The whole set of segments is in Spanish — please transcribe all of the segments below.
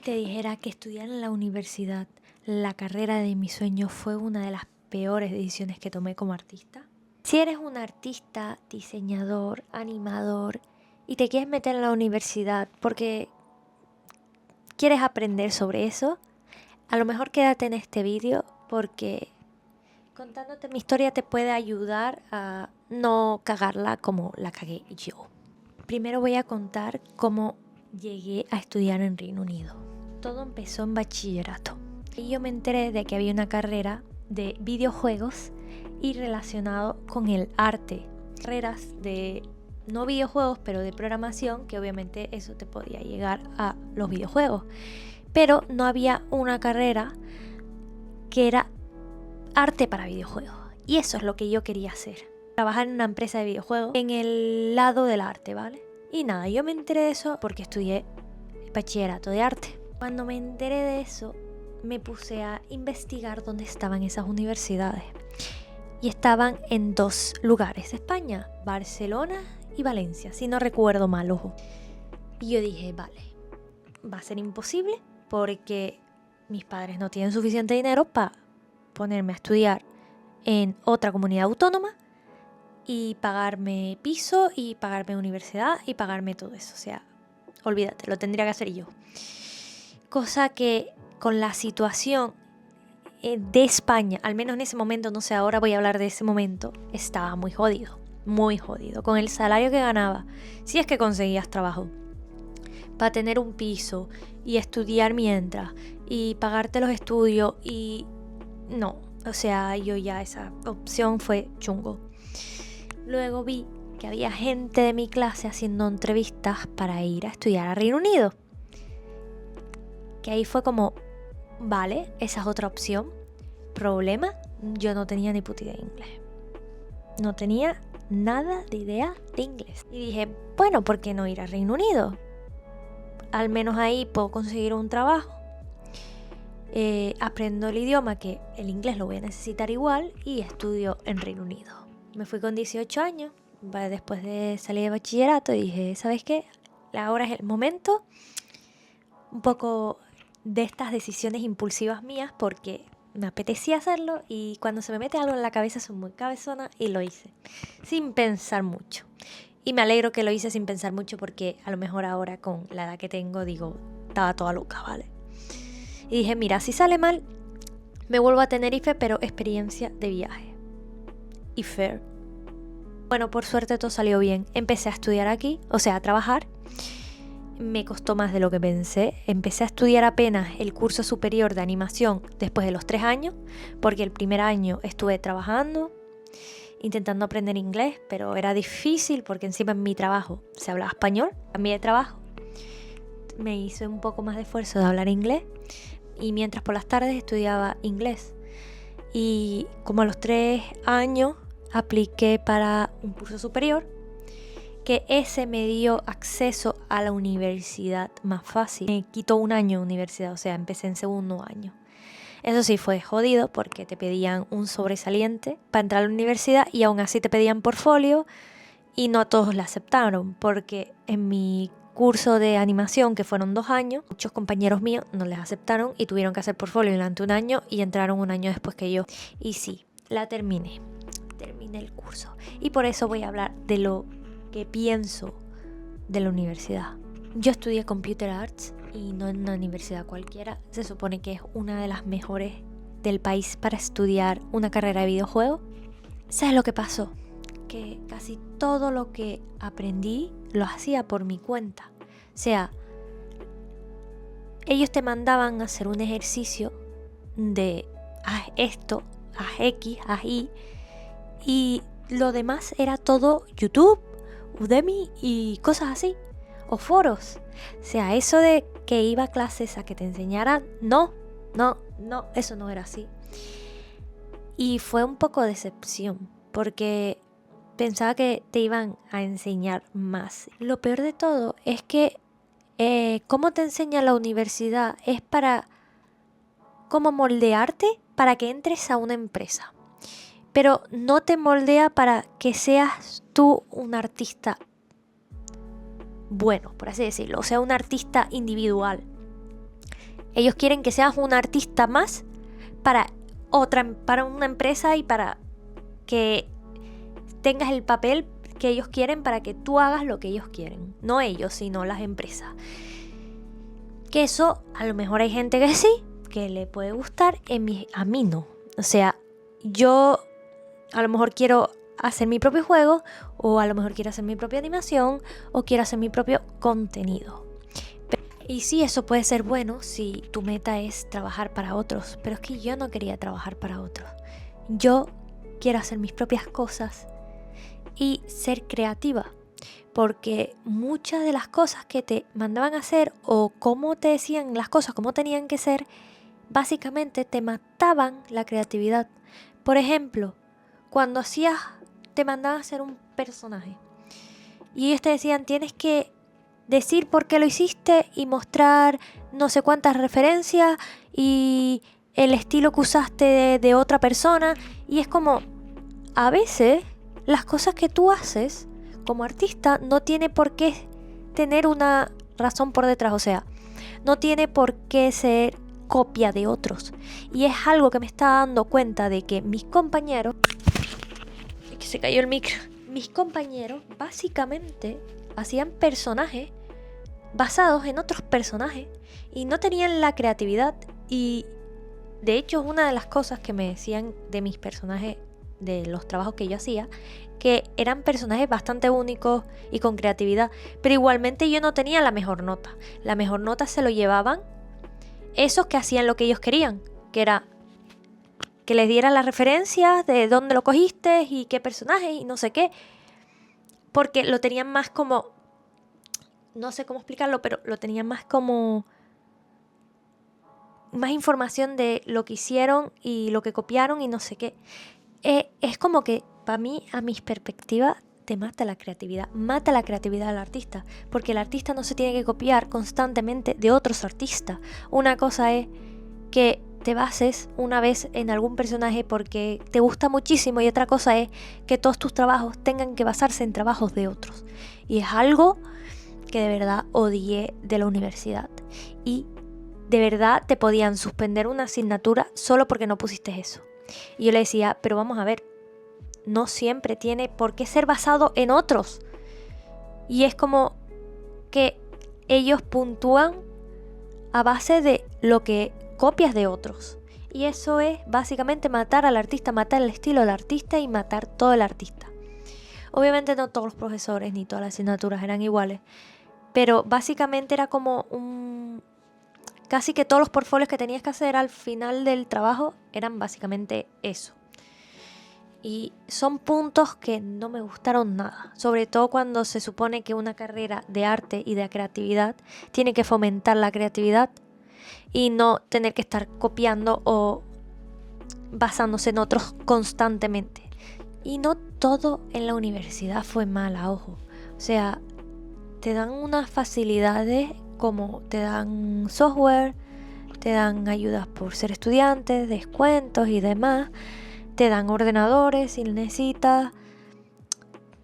te dijera que estudiar en la universidad, la carrera de mis sueños, fue una de las peores decisiones que tomé como artista? Si eres un artista, diseñador, animador y te quieres meter en la universidad porque quieres aprender sobre eso, a lo mejor quédate en este vídeo porque contándote mi historia te puede ayudar a no cagarla como la cagué yo. Primero voy a contar cómo llegué a estudiar en Reino Unido. Todo empezó en bachillerato. Y yo me enteré de que había una carrera de videojuegos y relacionado con el arte. Carreras de, no videojuegos, pero de programación, que obviamente eso te podía llegar a los videojuegos. Pero no había una carrera que era arte para videojuegos. Y eso es lo que yo quería hacer. Trabajar en una empresa de videojuegos en el lado del arte, ¿vale? Y nada, yo me enteré de eso porque estudié bachillerato de arte. Cuando me enteré de eso, me puse a investigar dónde estaban esas universidades. Y estaban en 2 lugares de España, Barcelona y Valencia, si no recuerdo mal, ojo. Y yo dije, vale, va a ser imposible porque mis padres no tienen suficiente dinero para ponerme a estudiar en otra comunidad autónoma y pagarme piso y pagarme universidad y pagarme todo eso. O sea, olvídate, lo tendría que hacer yo. Cosa que con la situación de España, al menos en ese momento, no sé, ahora voy a hablar de ese momento, estaba muy jodido, con el salario que ganaba, si es que conseguías trabajo, para tener un piso y estudiar mientras, y pagarte los estudios, y no, o sea, yo ya esa opción fue chungo. Luego vi que había gente de mi clase haciendo entrevistas para ir a estudiar a Reino Unido. Que ahí fue como, vale, esa es otra opción. Problema, yo no tenía ni puta idea de inglés. No tenía nada de idea de inglés. Y dije, bueno, ¿por qué no ir a Reino Unido? Al menos ahí puedo conseguir un trabajo. Aprendo el idioma, que el inglés lo voy a necesitar igual, y estudio en Reino Unido. Me fui con 18 años, después de salir de bachillerato, y dije, ¿sabes qué? Ahora es el momento. Un poco de estas decisiones impulsivas mías porque me apetecía hacerlo y cuando se me mete algo en la cabeza soy muy cabezona y lo hice sin pensar mucho. Y me alegro que lo hice sin pensar mucho porque a lo mejor ahora con la edad que tengo digo, estaba toda loca, ¿vale? Y dije, mira, si sale mal, me vuelvo a Tenerife, pero experiencia de viaje. Y fair. Bueno, por suerte todo salió bien. Empecé a estudiar aquí, o sea, a trabajar. Me costó más de lo que pensé. Empecé a estudiar apenas el curso superior de animación después de los 3 años, porque el primer año estuve trabajando, intentando aprender inglés, pero era difícil porque encima en mi trabajo se hablaba español. Cambié de trabajo, me hice un poco más de esfuerzo de hablar inglés y mientras por las tardes estudiaba inglés. Y como a los 3 años apliqué para un curso superior, que ese me dio acceso a la universidad más fácil. Me quitó 1 año de universidad, o sea, empecé en 2.º año. Eso sí fue jodido porque te pedían un sobresaliente para entrar a la universidad y aún así te pedían portfolio y no a todos la aceptaron porque en mi curso de animación, que fueron 2 años, muchos compañeros míos no les aceptaron y tuvieron que hacer portfolio durante 1 año y entraron 1 año después que yo. Y sí, la terminé el curso y por eso voy a hablar de lo que pienso de la universidad. Yo estudié Computer Arts y no en una universidad cualquiera. Se supone que es una de las mejores del país para estudiar una carrera de videojuegos. ¿Sabes lo que pasó? Que casi todo lo que aprendí lo hacía por mi cuenta. O sea, ellos te mandaban a hacer un ejercicio de haz esto, haz X, haz Y, y lo demás era todo YouTube, Udemy y cosas así, o foros. O sea, eso de que iba a clases a que te enseñaran, no, eso no era así. Y fue un poco decepción, porque pensaba que te iban a enseñar más. Lo peor de todo es que cómo te enseña la universidad es para cómo moldearte para que entres a una empresa. Pero no te moldea para que seas tú un artista bueno, por así decirlo, o sea, un artista individual. Ellos quieren que seas un artista más para una empresa y para que tengas el papel que ellos quieren para que tú hagas lo que ellos quieren. No ellos, sino las empresas. Que eso, a lo mejor hay gente que sí, que le puede gustar, a mí no. O sea, yo a lo mejor quiero hacer mi propio juego, o a lo mejor quiero hacer mi propia animación, o quiero hacer mi propio contenido. Y sí, eso puede ser bueno si tu meta es trabajar para otros, pero es que yo no quería trabajar para otros. Yo quiero hacer mis propias cosas y ser creativa, porque muchas de las cosas que te mandaban a hacer o cómo te decían las cosas, cómo tenían que ser, básicamente te mataban la creatividad. Por ejemplo, cuando te mandaban a hacer un personaje y ellos te decían tienes que decir por qué lo hiciste y mostrar no sé cuántas referencias y el estilo que usaste de otra persona, y es como, a veces las cosas que tú haces como artista no tiene por qué tener una razón por detrás, o sea, no tiene por qué ser copia de otros. Y es algo que me está dando cuenta de que mis compañeros, que se cayó el micro, mis compañeros básicamente hacían personajes basados en otros personajes y no tenían la creatividad. Y de hecho una de las cosas que me decían de mis personajes, de los trabajos que yo hacía, que eran personajes bastante únicos y con creatividad, pero igualmente yo no tenía la mejor nota. La mejor nota se lo llevaban esos que hacían lo que ellos querían, que era que les diera las referencias de dónde lo cogiste y qué personaje y no sé qué, porque lo tenían más como, no sé cómo explicarlo, pero lo tenían más como más información de lo que hicieron y lo que copiaron y no sé qué. Es como que para mí, a mis perspectivas, te mata la creatividad del artista, porque el artista no se tiene que copiar constantemente de otros artistas. Una cosa es que te bases una vez en algún personaje porque te gusta muchísimo, y otra cosa es que todos tus trabajos tengan que basarse en trabajos de otros. Y es algo que de verdad odié de la universidad, y de verdad te podían suspender una asignatura solo porque no pusiste eso. Y yo le decía, pero vamos a ver, no siempre tiene por qué ser basado en otros. Y es como que ellos puntúan a base de lo que copias de otros. Y eso es básicamente matar al artista, matar el estilo del artista y matar todo el artista. Obviamente no todos los profesores ni todas las asignaturas eran iguales, pero básicamente era como casi que todos los portfolios que tenías que hacer al final del trabajo eran básicamente eso. Y son puntos que no me gustaron nada, sobre todo cuando se supone que una carrera de arte y de creatividad tiene que fomentar la creatividad y no tener que estar copiando o basándose en otros constantemente. Y no todo en la universidad fue mala, ojo. O sea, te dan unas facilidades como te dan software, te dan ayudas por ser estudiantes, descuentos y demás. Te dan ordenadores si necesitas,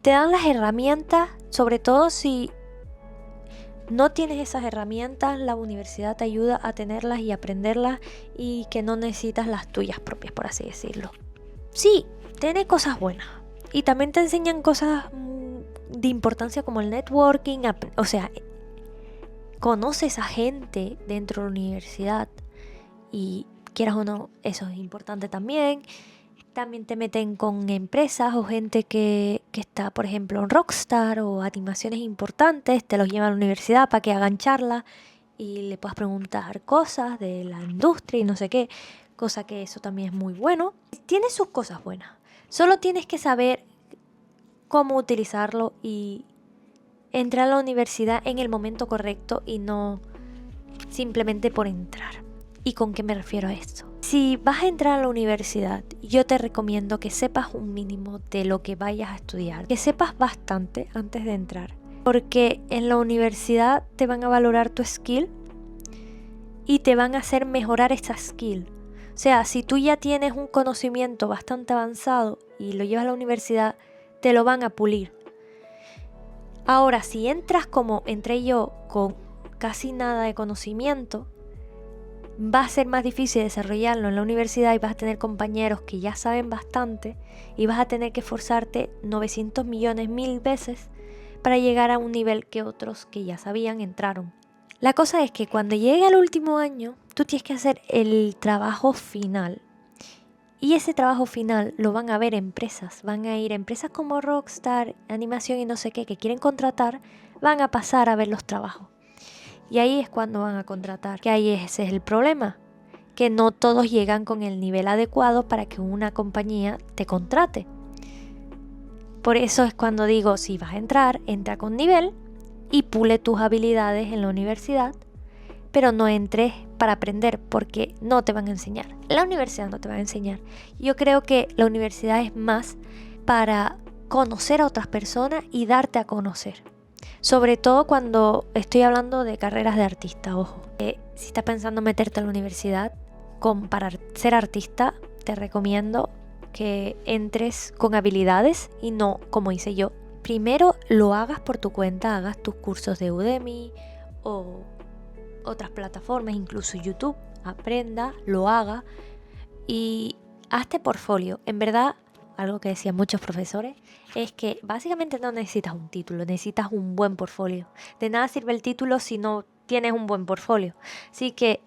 te dan las herramientas, sobre todo si no tienes esas herramientas, la universidad te ayuda a tenerlas y aprenderlas, y que no necesitas las tuyas propias, por así decirlo. Sí, tiene cosas buenas y también te enseñan cosas de importancia como el networking, o sea, conoces a gente dentro de la universidad y quieras o no, eso es importante también. También te meten con empresas o gente que está, por ejemplo, en Rockstar o animaciones importantes, te los llevan a la universidad para que hagan charlas y le puedas preguntar cosas de la industria y no sé qué, cosa que eso también es muy bueno. Tiene sus cosas buenas, solo tienes que saber cómo utilizarlo y entrar a la universidad en el momento correcto y no simplemente por entrar. ¿Y con qué me refiero a esto? Si vas a entrar a la universidad, yo te recomiendo que sepas un mínimo de lo que vayas a estudiar, que sepas bastante antes de entrar, porque en la universidad te van a valorar tu skill y te van a hacer mejorar esa skill. O sea, si tú ya tienes un conocimiento bastante avanzado y lo llevas a la universidad, te lo van a pulir. Ahora, si entras como entré yo, con casi nada de conocimiento, va a ser más difícil desarrollarlo en la universidad y vas a tener compañeros que ya saben bastante y vas a tener que esforzarte 900 millones, 1000 veces para llegar a un nivel que otros que ya sabían entraron. La cosa es que cuando llegue al último año, tú tienes que hacer el trabajo final. Y ese trabajo final lo van a ver empresas. Van a ir empresas como Rockstar, Animación y no sé qué, que quieren contratar, van a pasar a ver los trabajos. Y ahí es cuando van a contratar. Que ahí ese es el problema. Que no todos llegan con el nivel adecuado para que una compañía te contrate. Por eso es cuando digo, si vas a entrar, entra con nivel y pule tus habilidades en la universidad, pero no entres para aprender porque no te van a enseñar. La universidad no te va a enseñar. Yo creo que la universidad es más para conocer a otras personas y darte a conocer. Sobre todo cuando estoy hablando de carreras de artista, ojo. Si estás pensando meterte a la universidad para ser artista, te recomiendo que entres con habilidades y no como hice yo. Primero lo hagas por tu cuenta, hagas tus cursos de Udemy o otras plataformas, incluso YouTube, aprenda, lo haga y hazte portfolio. En verdad, algo que decían muchos profesores es que básicamente no necesitas un título, necesitas un buen portfolio. De nada sirve el título si no tienes un buen portfolio. Así que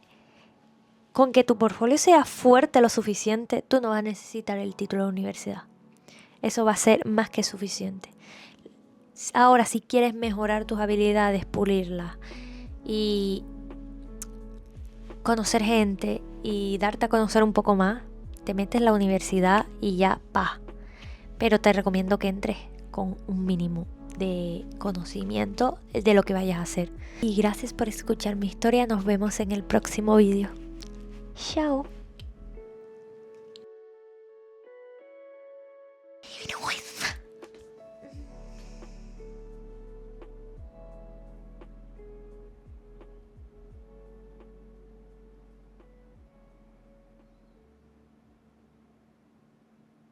con que tu portfolio sea fuerte lo suficiente, tú no vas a necesitar el título de la universidad. Eso va a ser más que suficiente. Ahora, si quieres mejorar tus habilidades, pulirlas y conocer gente y darte a conocer un poco más, te metes en la universidad y ya, Pero te recomiendo que entres con un mínimo de conocimiento de lo que vayas a hacer. Y gracias por escuchar mi historia. Nos vemos en el próximo vídeo. Chao. Even with